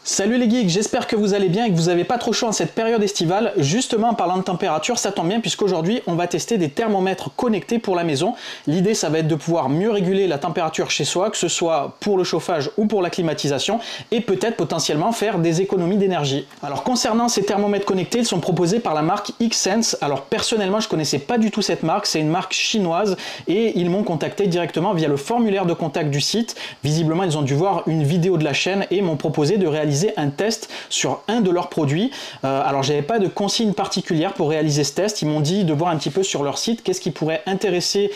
Salut les geeks, j'espère que vous allez bien et que vous n'avez pas trop chaud en cette période estivale. Justement, en parlant de température, ça tombe bien puisqu'aujourd'hui, on va tester des thermomètres connectés pour la maison. L'idée, ça va être de pouvoir mieux réguler la température chez soi, que ce soit pour le chauffage ou pour la climatisation, et peut-être potentiellement faire des économies d'énergie. Alors concernant ces thermomètres connectés, ils sont proposés par la marque Xsense. Alors personnellement, je connaissais pas du tout cette marque, c'est une marque chinoise et ils m'ont contacté directement via le formulaire de contact du site. Visiblement, ils ont dû voir une vidéo de la chaîne et m'ont proposé de réaliser un test sur un de leurs produits. Alors j'avais pas de consigne particulière pour réaliser ce test, ils m'ont dit de voir un petit peu sur leur site qu'est-ce qui pourrait intéresser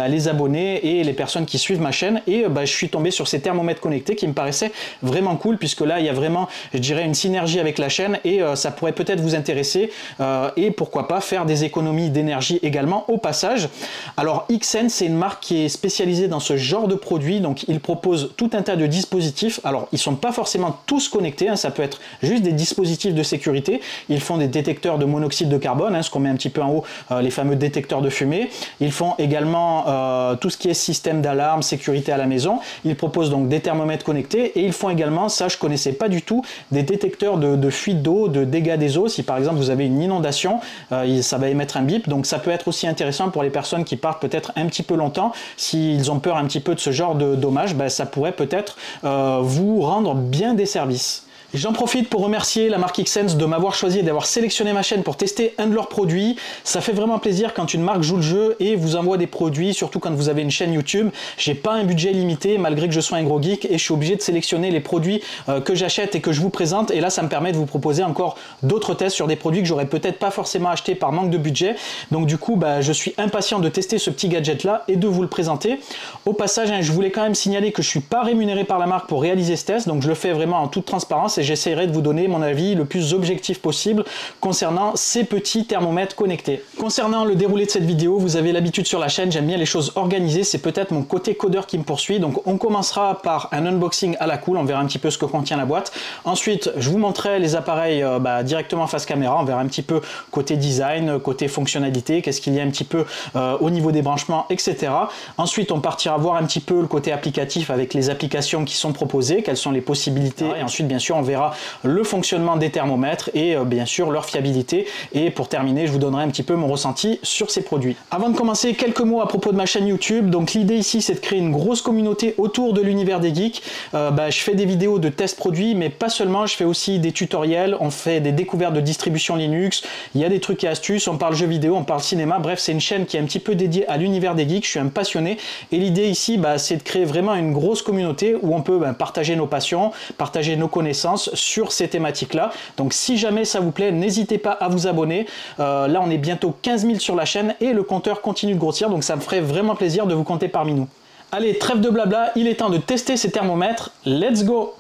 les abonnés et les personnes qui suivent ma chaîne, et je suis tombé sur ces thermomètres connectés qui me paraissaient vraiment cool, puisque là il y a vraiment, je dirais, une synergie avec la chaîne et ça pourrait peut-être vous intéresser et pourquoi pas faire des économies d'énergie également au passage. Alors Xsense, c'est une marque qui est spécialisée dans ce genre de produits, donc ils proposent tout un tas de dispositifs. Alors ils sont pas forcément tous connectés, ça peut être juste des dispositifs de sécurité. Ils font des détecteurs de monoxyde de carbone, ce qu'on met un petit peu en haut, les fameux détecteurs de fumée. Ils font également tout ce qui est système d'alarme, sécurité à la maison. Ils proposent donc des thermomètres connectés et ils font également, ça je connaissais pas du tout, des détecteurs de fuite d'eau, de dégâts des eaux. Si par exemple vous avez une inondation, ça va émettre un bip, donc ça peut être aussi intéressant pour les personnes qui partent peut-être un petit peu longtemps. S'ils ont peur un petit peu de ce genre de dommages, ça pourrait peut-être vous rendre bien des services. J'en profite pour remercier la marque Xsense de m'avoir choisi et d'avoir sélectionné ma chaîne pour tester un de leurs produits. Ça fait vraiment plaisir quand une marque joue le jeu et vous envoie des produits, surtout quand vous avez une chaîne YouTube. J'ai pas un budget limité malgré que je sois un gros geek et je suis obligé de sélectionner les produits que j'achète et que je vous présente, et là ça me permet de vous proposer encore d'autres tests sur des produits que j'aurais peut-être pas forcément acheté par manque de budget. Donc du coup je suis impatient de tester ce petit gadget là et de vous le présenter. Au passage, je voulais quand même signaler que je suis pas rémunéré par la marque pour réaliser ce test, donc je le fais vraiment en toute transparence et j'essaierai de vous donner mon avis le plus objectif possible concernant ces petits thermomètres connectés. Concernant le déroulé de cette vidéo, vous avez l'habitude sur la chaîne, j'aime bien les choses organisées, c'est peut-être mon côté codeur qui me poursuit. Donc on commencera par un unboxing à la cool, on verra un petit peu ce que contient la boîte. Ensuite, je vous montrerai les appareils directement face caméra, on verra un petit peu côté design, côté fonctionnalité, qu'est-ce qu'il y a un petit peu au niveau des branchements, etc. Ensuite, on partira voir un petit peu le côté applicatif avec les applications qui sont proposées, quelles sont les possibilités, et ensuite bien sûr on verra le fonctionnement des thermomètres et bien sûr leur fiabilité. Et pour terminer, je vous donnerai un petit peu mon ressenti sur ces produits. Avant de commencer, quelques mots à propos de ma chaîne YouTube. Donc l'idée ici, c'est de créer une grosse communauté autour de l'univers des geeks. Je fais des vidéos de tests produits, mais pas seulement, je fais aussi des tutoriels, on fait des découvertes de distribution Linux, il y a des trucs et astuces, on parle jeux vidéo, on parle cinéma, bref, c'est une chaîne qui est un petit peu dédiée à l'univers des geeks. Je suis un passionné et l'idée ici, c'est de créer vraiment une grosse communauté où on peut partager nos passions, partager nos connaissances sur ces thématiques-là. Donc si jamais ça vous plaît, n'hésitez pas à vous abonner. Là, on est bientôt 15 000 sur la chaîne et le compteur continue de grossir, donc ça me ferait vraiment plaisir de vous compter parmi nous. Allez, trêve de blabla, il est temps de tester ces thermomètres. Let's go!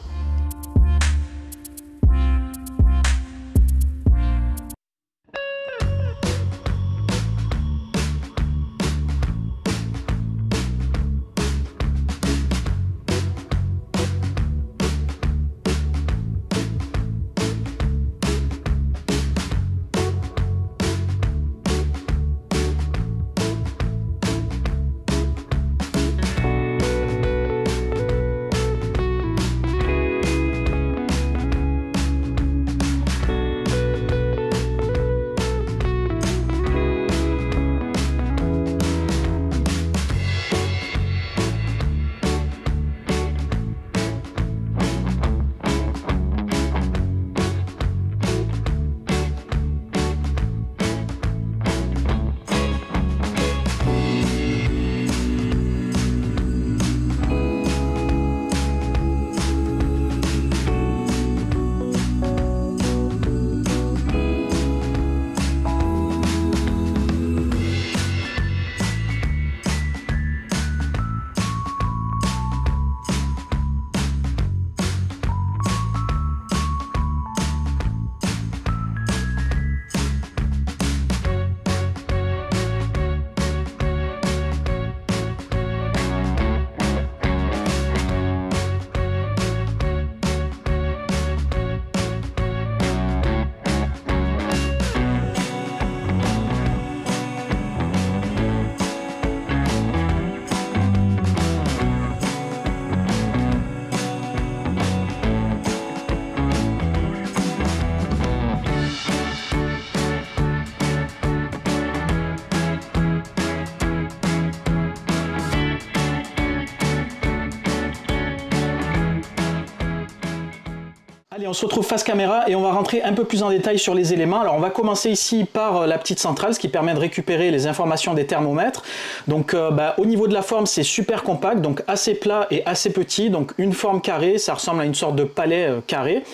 Allez, on se retrouve face caméra et on va rentrer un peu plus en détail sur les éléments. Alors on va commencer ici par la petite centrale, ce qui permet de récupérer les informations des thermomètres. Donc au niveau de la forme, c'est super compact, donc assez plat et assez petit, donc une forme carrée, ça ressemble à une sorte de palais carré.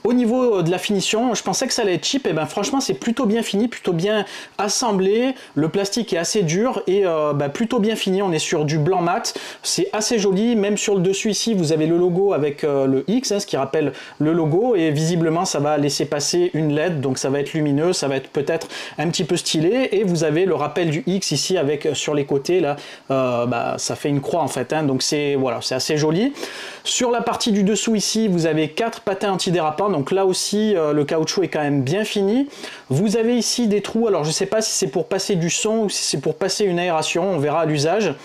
Au niveau de la finition, je pensais que ça allait être cheap, et ben franchement c'est plutôt bien fini, plutôt bien assemblé, le plastique est assez dur et plutôt bien fini, on est sur du blanc mat, c'est assez joli, même sur le dessus ici vous avez le logo avec le X, ce qui rappelle le logo, et visiblement ça va laisser passer une LED, donc ça va être lumineux, ça va être peut-être un petit peu stylé, et vous avez le rappel du X ici avec sur les côtés là, ça fait une croix en fait, donc c'est voilà, c'est assez joli. Sur la partie du dessous ici vous avez 4 patins antidérapants, donc là aussi le caoutchouc est quand même bien fini. Vous avez ici des trous, alors je sais pas si c'est pour passer du son ou si c'est pour passer une aération, on verra à l'usage.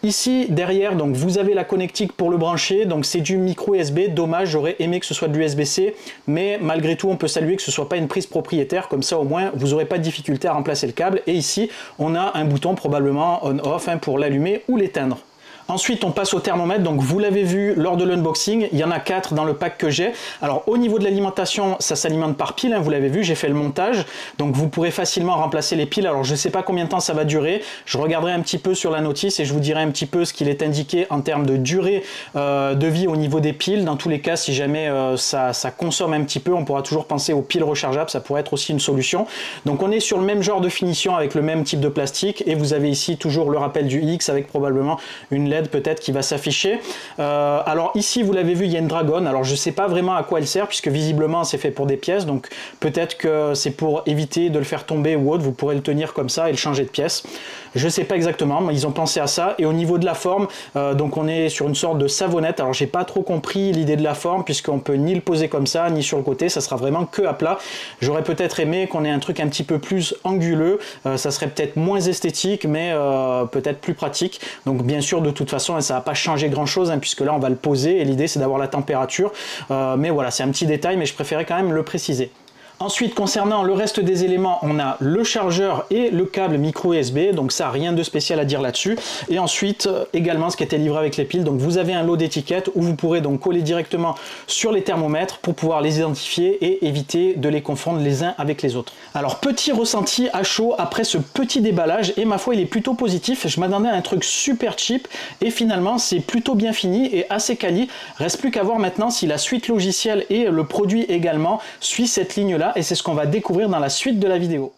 Ici derrière donc vous avez la connectique pour le brancher, donc c'est du micro USB, dommage, j'aurais aimé que ce soit de l'USB-C, mais malgré tout on peut saluer que ce soit pas une prise propriétaire, comme ça au moins vous n'aurez pas de difficulté à remplacer le câble. Et ici on a un bouton probablement on-off pour l'allumer ou l'éteindre. Ensuite, on passe au thermomètre, donc vous l'avez vu lors de l'unboxing, il y en a 4 dans le pack que j'ai. Alors au niveau de l'alimentation, ça s'alimente par pile, vous l'avez vu, j'ai fait le montage, donc vous pourrez facilement remplacer les piles. Alors je ne sais pas combien de temps ça va durer, je regarderai un petit peu sur la notice et je vous dirai un petit peu ce qu'il est indiqué en termes de durée de vie au niveau des piles. Dans tous les cas, si jamais ça consomme un petit peu, on pourra toujours penser aux piles rechargeables, ça pourrait être aussi une solution. Donc on est sur le même genre de finition avec le même type de plastique, et vous avez ici toujours le rappel du X avec probablement une LED peut-être qui va s'afficher. Alors ici vous l'avez vu, il y a une dragonne, alors je sais pas vraiment à quoi elle sert puisque visiblement c'est fait pour des pièces, donc peut-être que c'est pour éviter de le faire tomber ou autre, vous pourrez le tenir comme ça et le changer de pièce. Je sais pas exactement, mais ils ont pensé à ça. Et au niveau de la forme, donc on est sur une sorte de savonnette, alors j'ai pas trop compris l'idée de la forme puisqu'on peut ni le poser comme ça ni sur le côté, ça sera vraiment que à plat. J'aurais peut-être aimé qu'on ait un truc un petit peu plus anguleux, ça serait peut-être moins esthétique mais peut-être plus pratique. Donc bien sûr de toute façon ça va pas changer grand chose puisque là on va le poser et l'idée c'est d'avoir la température, mais voilà, c'est un petit détail mais je préférais quand même le préciser. Ensuite, concernant le reste des éléments, on a le chargeur et le câble micro USB, donc ça, rien de spécial à dire là-dessus. Et ensuite, également, ce qui était livré avec les piles, donc vous avez un lot d'étiquettes où vous pourrez donc coller directement sur les thermomètres pour pouvoir les identifier et éviter de les confondre les uns avec les autres. Alors, petit ressenti à chaud après ce petit déballage, et ma foi, il est plutôt positif. Je m'attendais à un truc super cheap, et finalement, c'est plutôt bien fini et assez quali. Reste plus qu'à voir maintenant si la suite logicielle et le produit également suit cette ligne-là, et c'est ce qu'on va découvrir dans la suite de la vidéo.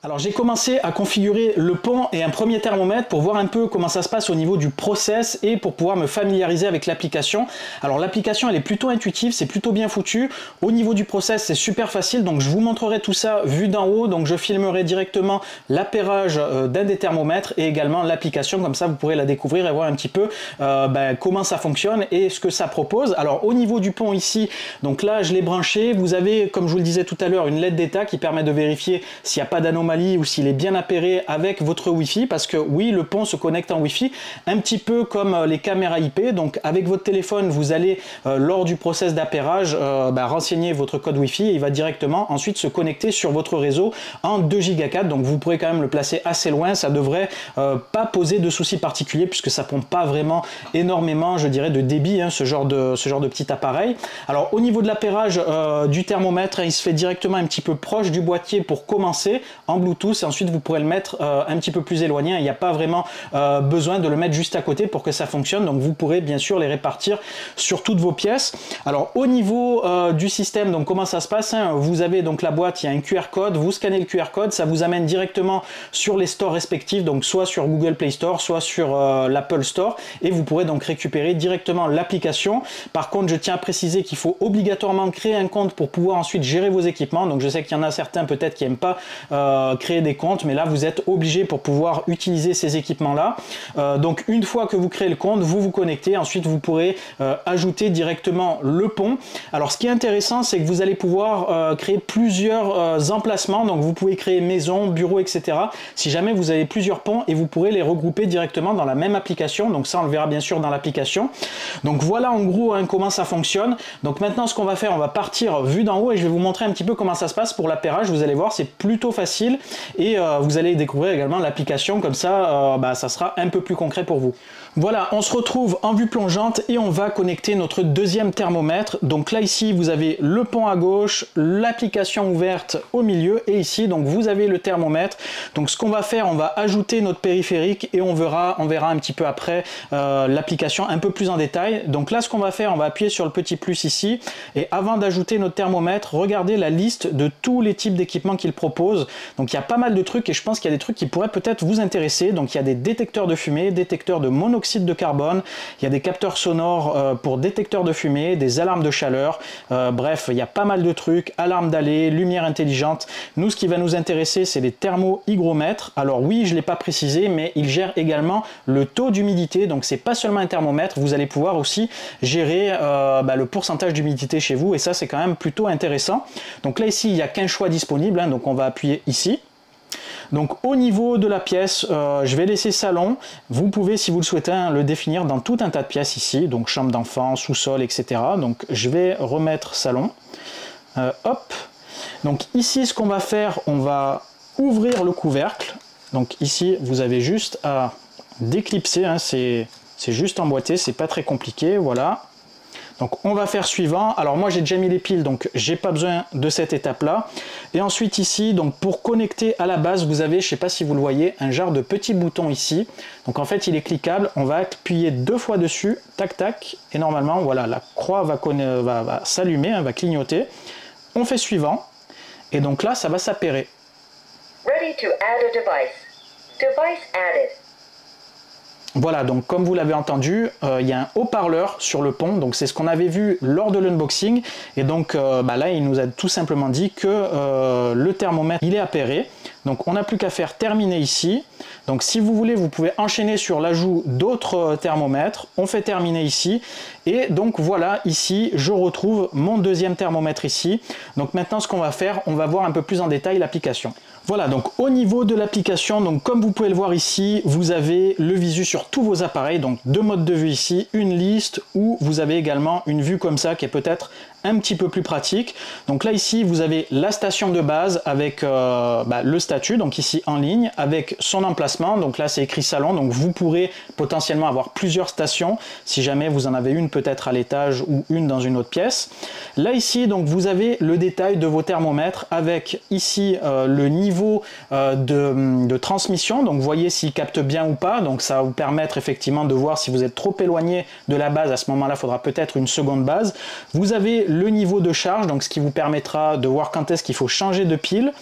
Alors j'ai commencé à configurer le pont et un premier thermomètre pour voir un peu comment ça se passe au niveau du process et pour pouvoir me familiariser avec l'application. Alors l'application elle est plutôt intuitive, c'est plutôt bien foutu. Au niveau du process c'est super facile, donc je vous montrerai tout ça vu d'en haut. Donc je filmerai directement l'appairage d'un des thermomètres et également l'application, comme ça vous pourrez la découvrir et voir un petit peu comment ça fonctionne et ce que ça propose. Alors au niveau du pont ici, donc là je l'ai branché, vous avez comme je vous le disais tout à l'heure une LED d'état qui permet de vérifier s'il n'y a pas d'anomalie ou s'il est bien appairé avec votre Wi-Fi, parce que oui, le pont se connecte en Wi-Fi, un petit peu comme les caméras IP. Donc avec votre téléphone, vous allez lors du process d'appairage renseigner votre code Wi-Fi et il va directement ensuite se connecter sur votre réseau en 2 Go 4. Donc vous pourrez quand même le placer assez loin, ça devrait pas poser de soucis particuliers puisque ça pompe pas vraiment énormément, je dirais, de débit, ce genre de petit appareil. Alors au niveau de l'appairage du thermomètre, il se fait directement un petit peu proche du boîtier pour commencer en Bluetooth, et ensuite vous pourrez le mettre un petit peu plus éloigné. Il n'y a pas vraiment besoin de le mettre juste à côté pour que ça fonctionne, donc vous pourrez bien sûr les répartir sur toutes vos pièces. Alors au niveau du système, donc comment ça se passe, vous avez donc la boîte, il y a un QR code, vous scannez le QR code, ça vous amène directement sur les stores respectifs, donc soit sur Google Play Store, soit sur l'Apple Store, et vous pourrez donc récupérer directement l'application. Par contre, je tiens à préciser qu'il faut obligatoirement créer un compte pour pouvoir ensuite gérer vos équipements. Donc je sais qu'il y en a certains peut-être qui n'aiment pas créer des comptes, mais là vous êtes obligé pour pouvoir utiliser ces équipements là. Donc une fois que vous créez le compte, vous vous connectez, ensuite vous pourrez ajouter directement le pont. Alors ce qui est intéressant, c'est que vous allez pouvoir créer plusieurs emplacements, donc vous pouvez créer maison, bureau, etc. si jamais vous avez plusieurs ponts, et vous pourrez les regrouper directement dans la même application. Donc ça on le verra bien sûr dans l'application. Donc voilà en gros comment ça fonctionne. Donc maintenant ce qu'on va faire, on va partir vue d'en haut et je vais vous montrer un petit peu comment ça se passe pour l'appairage. Vous allez voir, c'est plutôt facile. et vous allez découvrir également l'application, comme ça ça sera un peu plus concret pour vous. Voilà, on se retrouve en vue plongeante et on va connecter notre deuxième thermomètre. Donc là ici vous avez le pont à gauche, l'application ouverte au milieu et ici donc vous avez le thermomètre. Donc ce qu'on va faire, on va ajouter notre périphérique et on verra un petit peu après l'application un peu plus en détail. Donc là ce qu'on va faire, on va appuyer sur le petit plus ici et avant d'ajouter notre thermomètre, regardez la liste de tous les types d'équipements qu'il propose. Donc il y a pas mal de trucs et je pense qu'il y a des trucs qui pourraient peut-être vous intéresser. Donc il y a des détecteurs de fumée, détecteurs de monoxyde de carbone, il y a des capteurs sonores pour détecteurs de fumée, des alarmes de chaleur, bref, il y a pas mal de trucs, alarme d'allée, lumière intelligente. Nous, ce qui va nous intéresser, c'est les thermohygromètres. Alors oui, je ne l'ai pas précisé, mais il gère également le taux d'humidité, donc c'est pas seulement un thermomètre, vous allez pouvoir aussi gérer le pourcentage d'humidité chez vous, et ça, c'est quand même plutôt intéressant. Donc là, ici, il n'y a qu'un choix disponible, hein, donc on va appuyer ici. Donc au niveau de la pièce, je vais laisser salon. Vous pouvez, si vous le souhaitez, le définir dans tout un tas de pièces ici, donc chambre d'enfant, sous-sol, etc. Donc je vais remettre salon. Hop. Donc ici, ce qu'on va faire, on va ouvrir le couvercle. Donc ici, vous avez juste à déclipser, hein, c'est juste emboîté, c'est pas très compliqué, voilà. Donc on va faire suivant. Alors moi j'ai déjà mis les piles, donc j'ai pas besoin de cette étape là. Et ensuite ici, donc pour connecter à la base, vous avez, je sais pas si vous le voyez, un genre de petits boutons ici. Donc en fait il est cliquable, on va appuyer 2 fois dessus, tac tac, et normalement voilà, la croix va s'allumer, hein, va clignoter. On fait suivant, et donc là ça va s'appairer. Ready to add a device. Device added. Voilà, donc comme vous l'avez entendu, il y a un haut-parleur sur le pont, donc c'est ce qu'on avait vu lors de l'unboxing, et donc là il nous a tout simplement dit que le thermomètre il est appairé, donc on n'a plus qu'à faire terminer ici. Donc si vous voulez, vous pouvez enchaîner sur l'ajout d'autres thermomètres, on fait terminer ici, et donc voilà, ici je retrouve mon deuxième thermomètre ici. Donc maintenant ce qu'on va faire, on va voir un peu plus en détail l'application. Voilà, donc au niveau de l'application, donc comme vous pouvez le voir ici, vous avez le visu sur tous vos appareils, donc 2 modes de vue ici, une liste où vous avez également une vue comme ça qui est peut-être un petit peu plus pratique. Donc là ici vous avez la station de base avec le statut, donc ici en ligne, avec son emplacement, donc là c'est écrit salon, donc vous pourrez potentiellement avoir plusieurs stations si jamais vous en avez une peut-être à l'étage ou une dans une autre pièce. Là ici donc vous avez le détail de vos thermomètres avec ici le niveau de transmission, donc vous voyez s'il capte bien ou pas, donc ça va vous permettre effectivement de voir si vous êtes trop éloigné de la base. À ce moment là il faudra peut-être une seconde base. Vous avez le niveau de charge, donc ce qui vous permettra de voir quand est-ce qu'il faut changer de pile.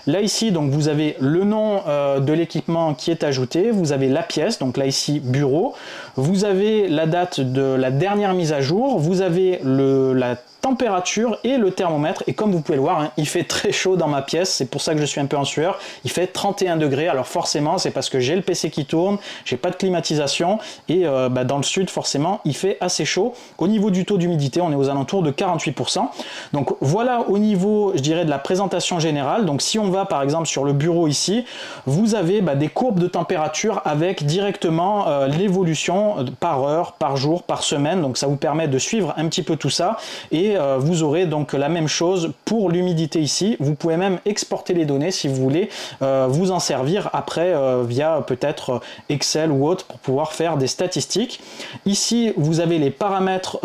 Là ici donc vous avez le nom de l'équipement qui est ajouté, vous avez la pièce, donc là ici bureau, vous avez la date de la dernière mise à jour, vous avez la température et le thermomètre, et comme vous pouvez le voir, hein, il fait très chaud dans ma pièce, c'est pour ça que je suis un peu en sueur, il fait 31 degrés, alors forcément c'est parce que j'ai le PC qui tourne, j'ai pas de climatisation, et dans le sud forcément il fait assez chaud. Au niveau du taux d'humidité, on est aux alentours de 48%, donc voilà au niveau, je dirais, de la présentation générale. Donc si on va par exemple sur le bureau ici, vous avez des courbes de température avec directement l'évolution par heure, par jour, par semaine, donc ça vous permet de suivre un petit peu tout ça, et vous aurez donc la même chose pour l'humidité ici. Vous pouvez même exporter les données si vous voulez vous en servir après via peut-être Excel ou autre pour pouvoir faire des statistiques. Ici vous avez les paramètres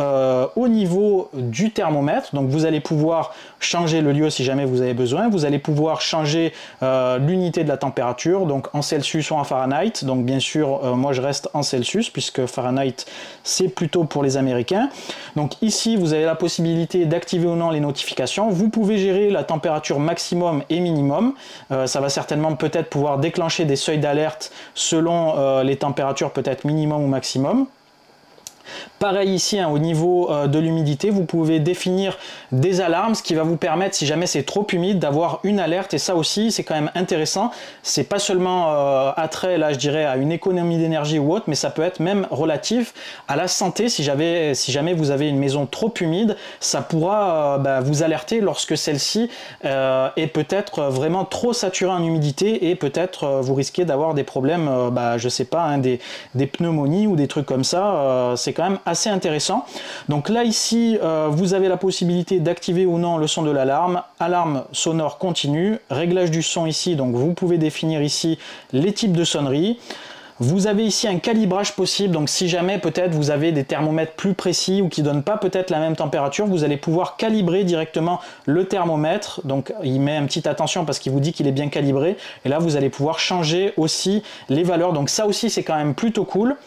au niveau du thermomètre, donc vous allez pouvoir changer le lieu si jamais vous avez besoin, vous allez pouvoir changer l'unité de la température, donc en Celsius ou en Fahrenheit. Donc bien sûr moi je reste en Celsius puisque Fahrenheit c'est plutôt pour les Américains. Donc ici vous avez la possibilité d'activer ou non les notifications. Vous pouvez gérer la température maximum et minimum. Ça va certainement peut-être pouvoir déclencher des seuils d'alerte selon les températures peut-être minimum ou maximum. Pareil ici, hein, au niveau de l'humidité, vous pouvez définir des alarmes, ce qui va vous permettre, si jamais c'est trop humide, d'avoir une alerte. Et ça aussi, c'est quand même intéressant. C'est pas seulement attrait, là, je dirais, à une économie d'énergie ou autre, mais ça peut être même relatif à la santé. Si jamais vous avez une maison trop humide, ça pourra vous alerter lorsque celle-ci est peut-être vraiment trop saturée en humidité, et peut-être vous risquez d'avoir des problèmes, je sais pas, hein, des pneumonies ou des trucs comme ça. C'est quand même assez intéressant. Donc là ici, vous avez la possibilité d'activer ou non le son de l'alarme, alarme sonore continue, réglage du son ici, donc vous pouvez définir ici les types de sonneries. Vous avez ici un calibrage possible, donc si jamais peut-être vous avez des thermomètres plus précis ou qui ne donnent pas peut-être la même température, vous allez pouvoir calibrer directement le thermomètre. Donc il met un petit attention parce qu'il vous dit qu'il est bien calibré. Et là vous allez pouvoir changer aussi les valeurs. Donc ça aussi c'est quand même plutôt cool.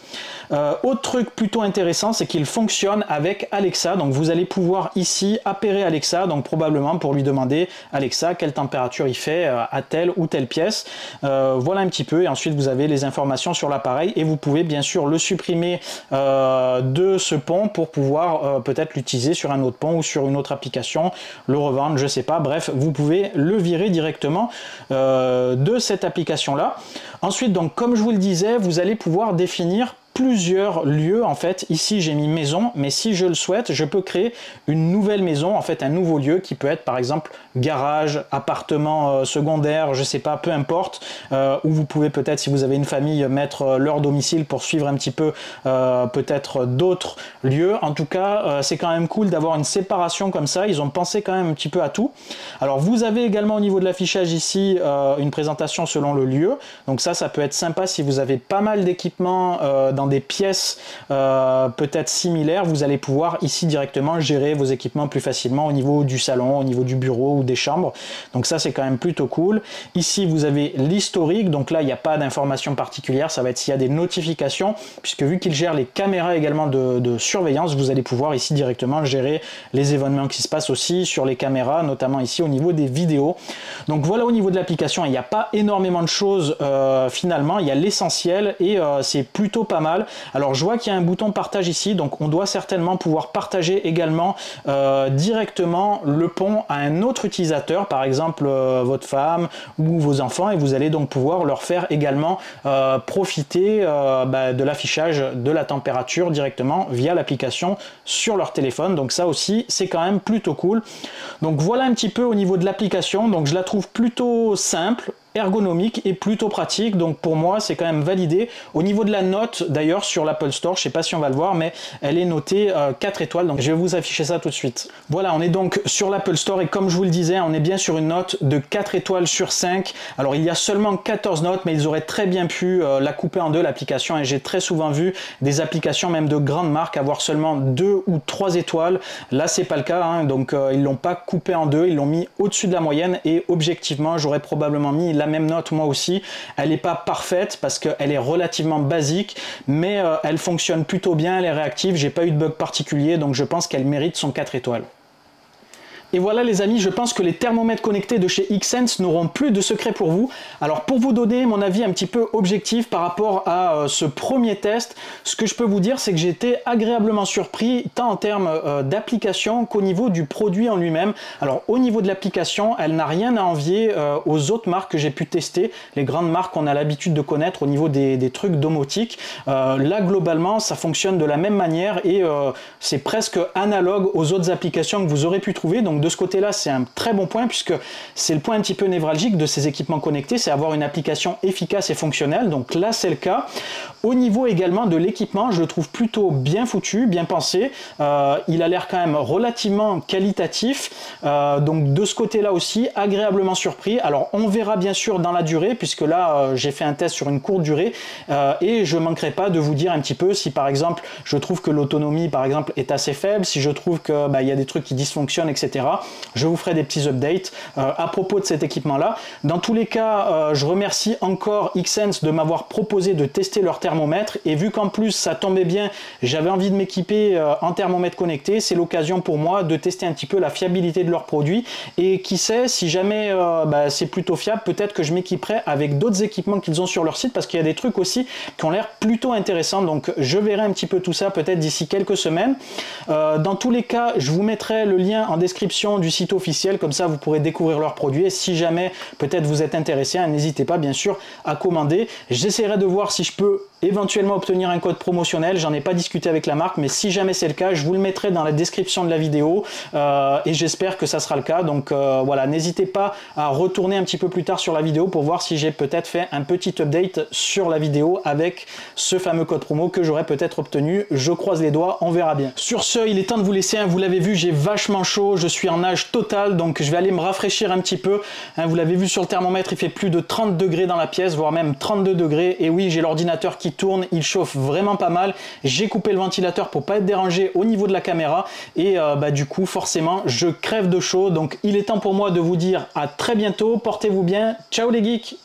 Autre truc plutôt intéressant, c'est qu'il fonctionne avec Alexa. Donc vous allez pouvoir ici appairer Alexa, donc probablement pour lui demander Alexa quelle température il fait à telle ou telle pièce. Voilà un petit peu, et ensuite vous avez les informations sur l'appareil et vous pouvez bien sûr le supprimer de ce pont pour pouvoir peut-être l'utiliser sur un autre pont ou sur une autre application, le revendre, je sais pas. Bref, vous pouvez le virer directement de cette application là. Ensuite, donc comme je vous le disais, vous allez pouvoir définir plusieurs lieux. En fait, ici j'ai mis maison, mais si je le souhaite, je peux créer une nouvelle maison, en fait un nouveau lieu qui peut être par exemple garage, appartement secondaire, je sais pas, peu importe, où vous pouvez peut-être, si vous avez une famille, mettre leur domicile pour suivre un petit peu peut-être d'autres lieux. En tout cas, c'est quand même cool d'avoir une séparation comme ça. Ils ont pensé quand même un petit peu à tout. Alors vous avez également au niveau de l'affichage ici une présentation selon le lieu, donc ça peut être sympa si vous avez pas mal d'équipements dans des pièces peut-être similaires. Vous allez pouvoir ici directement gérer vos équipements plus facilement au niveau du salon, au niveau du bureau ou des chambres. Donc ça c'est quand même plutôt cool. Ici vous avez l'historique, donc là il n'y a pas d'informations particulières, ça va être s'il y a des notifications, puisque vu qu'il gère les caméras également de surveillance, vous allez pouvoir ici directement gérer les événements qui se passent aussi sur les caméras, notamment ici au niveau des vidéos. Donc voilà au niveau de l'application, il n'y a pas énormément de choses finalement, il y a l'essentiel et c'est plutôt pas mal. Alors je vois qu'il y a un bouton partage ici, donc on doit certainement pouvoir partager également directement le pont à un autre utilisateur, par exemple votre femme ou vos enfants, et vous allez donc pouvoir leur faire également profiter de l'affichage de la température directement via l'application sur leur téléphone. Donc ça aussi c'est quand même plutôt cool. Donc voilà un petit peu au niveau de l'application. Donc je la trouve plutôt simple, ergonomique et plutôt pratique, donc pour moi c'est quand même validé. Au niveau de la note d'ailleurs sur l'Apple Store, je sais pas si on va le voir, mais elle est notée 4 étoiles, donc je vais vous afficher ça tout de suite. Voilà, on est donc sur l'Apple Store et comme je vous le disais, on est bien sur une note de 4 étoiles sur 5. Alors il y a seulement 14 notes, mais ils auraient très bien pu la couper en deux l'application, et j'ai très souvent vu des applications même de grandes marques avoir seulement 2 ou 3 étoiles. Là c'est pas le cas, hein, donc ils l'ont pas coupé en deux, ils l'ont mis au-dessus de la moyenne, et objectivement j'aurais probablement mis la même note moi aussi. Elle n'est pas parfaite parce qu'elle est relativement basique, mais elle fonctionne plutôt bien, elle est réactive, j'ai pas eu de bug particulier, donc je pense qu'elle mérite son 4 étoiles. Et voilà les amis, je pense que les thermomètres connectés de chez Xsense n'auront plus de secret pour vous. Alors pour vous donner mon avis un petit peu objectif par rapport à ce premier test, ce que je peux vous dire c'est que j'ai été agréablement surpris tant en termes d'application qu'au niveau du produit en lui-même. Alors au niveau de l'application, elle n'a rien à envier aux autres marques que j'ai pu tester, les grandes marques qu'on a l'habitude de connaître au niveau des trucs domotique. Là globalement ça fonctionne de la même manière et c'est presque analogue aux autres applications que vous aurez pu trouver. Donc de ce côté-là, c'est un très bon point puisque c'est le point un petit peu névralgique de ces équipements connectés, c'est avoir une application efficace et fonctionnelle. Donc là, c'est le cas. Au niveau également de l'équipement, je le trouve plutôt bien foutu, bien pensé. Il a l'air quand même relativement qualitatif. Donc de ce côté-là aussi, agréablement surpris. Alors on verra bien sûr dans la durée, puisque là, j'ai fait un test sur une courte durée et je ne manquerai pas de vous dire un petit peu si par exemple, je trouve que l'autonomie par exemple est assez faible, si je trouve que il y a des trucs qui dysfonctionnent, etc. Je vous ferai des petits updates à propos de cet équipement-là. Dans tous les cas, je remercie encore Xsense de m'avoir proposé de tester leur thermomètre, et vu qu'en plus ça tombait bien, j'avais envie de m'équiper en thermomètre connecté, c'est l'occasion pour moi de tester un petit peu la fiabilité de leurs produits, et qui sait, si jamais c'est plutôt fiable, peut-être que je m'équiperai avec d'autres équipements qu'ils ont sur leur site, parce qu'il y a des trucs aussi qui ont l'air plutôt intéressants. Donc je verrai un petit peu tout ça peut-être d'ici quelques semaines. Dans tous les cas, je vous mettrai le lien en description du site officiel, comme ça vous pourrez découvrir leurs produits, et si jamais peut-être vous êtes intéressé, n'hésitez pas bien sûr à commander. J'essaierai de voir si je peux éventuellement obtenir un code promotionnel. J'en ai pas discuté avec la marque, mais si jamais c'est le cas, je vous le mettrai dans la description de la vidéo et j'espère que ça sera le cas. Donc voilà, n'hésitez pas à retourner un petit peu plus tard sur la vidéo pour voir si j'ai peut-être fait un petit update sur la vidéo avec ce fameux code promo que j'aurais peut-être obtenu. Je croise les doigts, on verra bien. Sur ce, il est temps de vous laisser. Vous l'avez vu, j'ai vachement chaud, je suis en nage total, donc je vais aller me rafraîchir un petit peu. Vous l'avez vu sur le thermomètre, il fait plus de 30 degrés dans la pièce, voire même 32 degrés. Et oui, j'ai l'ordinateur qui tourne, il chauffe vraiment pas mal. J'ai coupé le ventilateur pour pas être dérangé au niveau de la caméra et du coup forcément je crève de chaud. Donc il est temps pour moi de vous dire à très bientôt, portez-vous bien, ciao les geeks.